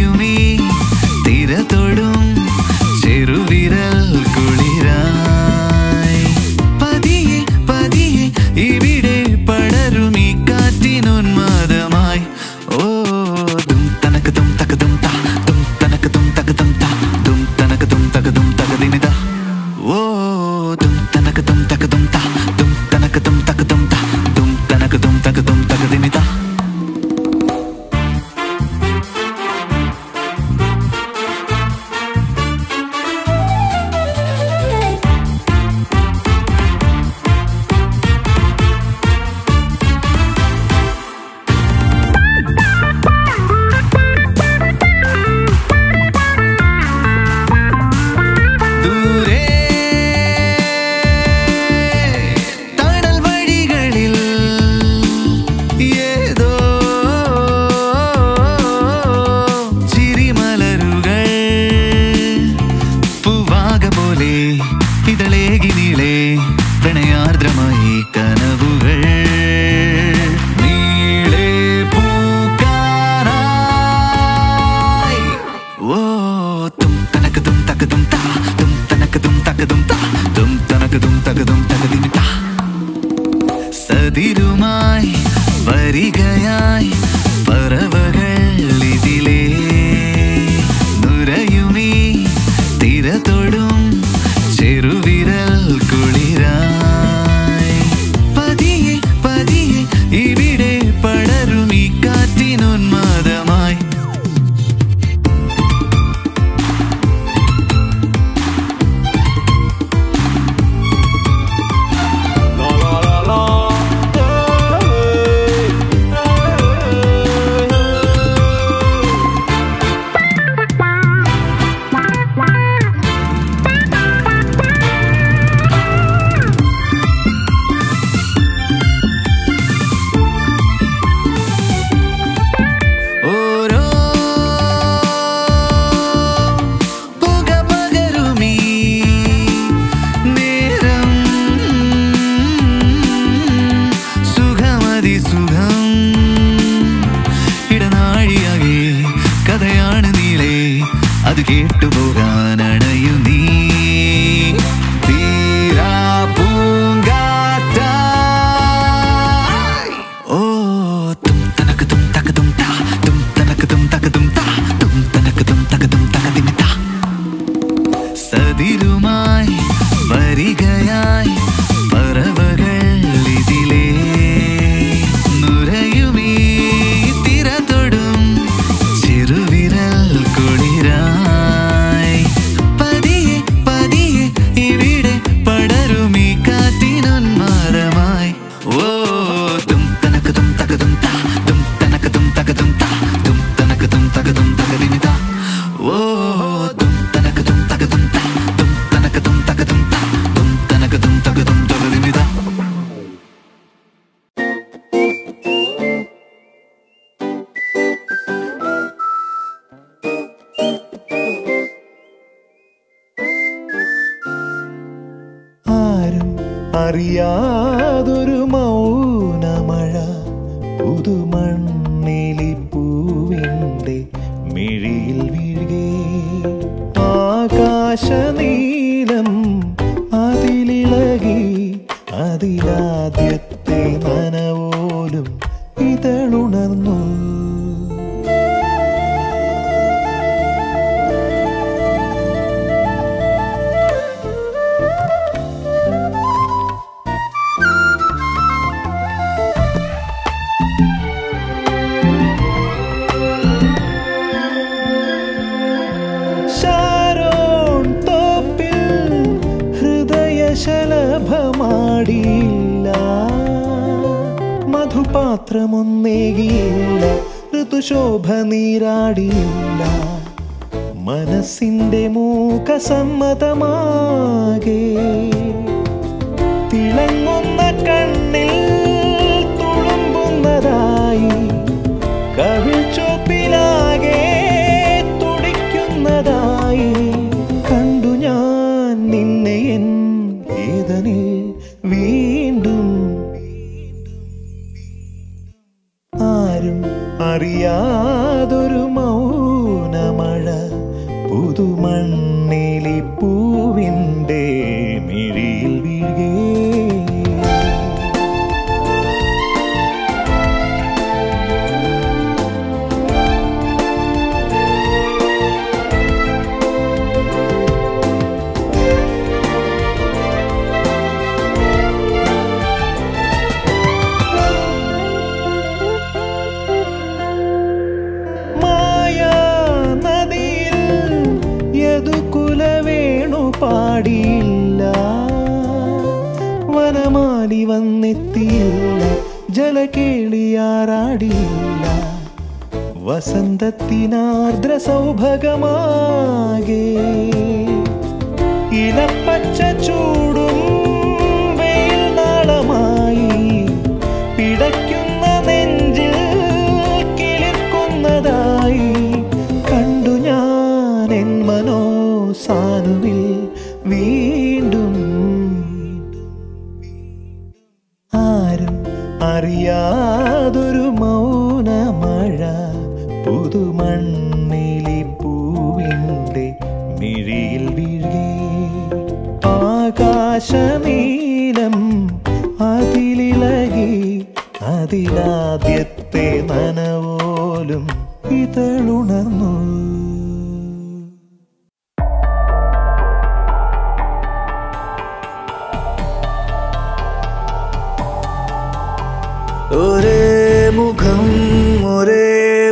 നുരയുമീ തിരതൊടും ചെറുവിരൽ കുളിരായി പതിയെ പതിയെ ഇവിടെ പടരുമീ കാറ്റിനുന്മാദമായി ഓ തും തനക്കതും തക്കതും താ തും തനക്കതും തക്കതും താ തും തനക്കതും തക്കതും തകദിനിതാ ഓ തും തനക്കതും തക്കതും താ തും തനക്കതും തക്കതും താ തും തനക്കതും തക്കതും തകദിനിതാ പ്രണയാർദ്രമായി കനവുകൾ നീളെ പൂക്കാനായി ഓ തും തനക്കതും തക്കതും താ തും തനക്കതും തക്കതും താ തും തനക്കതും തകതും തകദിനിതാ സതിരുമായി വരികയായി പറവകൾ ഇതിലേ നുരയുമീ തിരതൊടും ചെറുവിരൽ കുളിരായി പതിയെ പതിയെ ഇവിടെ പടരുമീ കാറ്റിനുന്മാദമായി അത് കേട്ടുപോകാൻ അണയു നീ തീരാ പൂങ്കാറ്റായി ഓ തും തനക്കതും തക്കതും താ തും തനക്കതും തക്കതും താ തും തനക്കതും തകതും തകദിനിതാ സതിരുമായി വരികയായി പറവകൾ ഇതിലേ നുരയുമീ തിരതൊടും ചെറുവിരൽ കുളിരായി പതിയെ പതിയെ ഇവിടെ പടരുമീ കാറ്റിനുന്മാദമായി ഓ തും തനക്കതും തകതും താ തും തനക്കതും തകതും താ തും തനക്കതും തകതും തകദിനിതാ ഓ തും തനക്കതും തകതും താ തും തനക്കതും തകതും താ തും തനക്കതും തകതും തകദിനിതാ അറിയാതൊരു മൗനമഴ പുതുമണ്ണിലി പൂവിൻ്റെ മിഴിയിൽ വീഴുകേ ആകാശനീലം അതിലിളകി അതിലാദ്യത്തെ നനവോലും ഇതളുണർന്നു ശലഭമാടിയില്ല മധുപാത്രമൊന്നേകിയില്ല ഋതുശോഭ നീരാടിയില്ല മനസ്സിന്റെ മൂകസമ്മതമാകെ തിളങ്ങുന്ന കണ്ണിൽ തുളുമ്പുന്നതായി കവിൾ ചോപ്പിലാകെ തുടിക്കുന്നതായി കണ്ടു ഞാൻ നിന്നെ എൻ വേദനിൽ വീണ്ടും ആരും അറിയാതൊരു മൗന പുതുമണ്ണിലി പൂവിൻ്റെ മിഴിയിൽ വീഴേ. പാടിയില്ല, വനമാലി വന്നെത്തിയില്ല, ജലകേളിയാറാടിയില്ല. വസന്തത്തിനാർദ്ര സൗഭഗമാകെ ഇലപ്പച്ച ചൂടും വെയിൽ നാളമായി പിടയ്ക്കുന്ന നെഞ്ചിൽ കിളിർക്കുന്നതായി കണ്ടു ഞാൻ എൻ മനോസാനുവിൽ വീണ്ടും. ആരും അറിയാതൊരു മൗനമഴ പുതുമണ്ണിലി പൂവിൻ്റെ മിഴിയിൽ വീഴേ. ആകാശനീലം അതിലിളകി അതിലാദ്യത്തെ നനവോലും ഇതളുണർന്നു. ഒരേ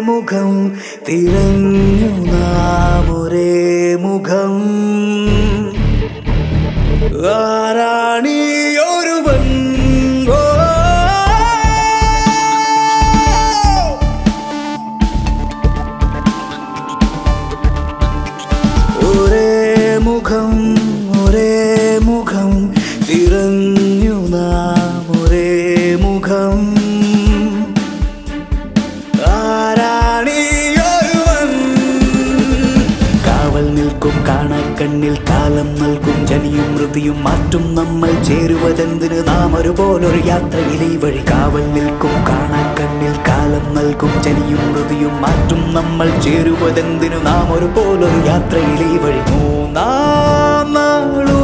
മുഖം തിരഞ്ഞു നാം ഒരേ മുഖം. ആരാണിയൊരുവൻ ഒരേ മുഖം തിരഞ്ഞു നാം ഒരേ മുഖം. കാവൽ നിൽക്കും കാണാക്കണ്ണിൽ കാലം നൽകും ജനിയും മൃതിയും മാറ്റും നമ്മൾ ചേരുവതെന്തിന് നാം ഒരുപോലൊരു യാത്രയിലെ വഴി. കാവൽ നിൽക്കും കാണാക്കണ്ണിൽ കാലം നൽകും ജനിയും മൃതിയും മാറ്റും നമ്മൾ ചേരുവതെന്തിനു നാം ഒരുപോലൊരു യാത്രയിലെ വഴി. മൂന്നാം നാളു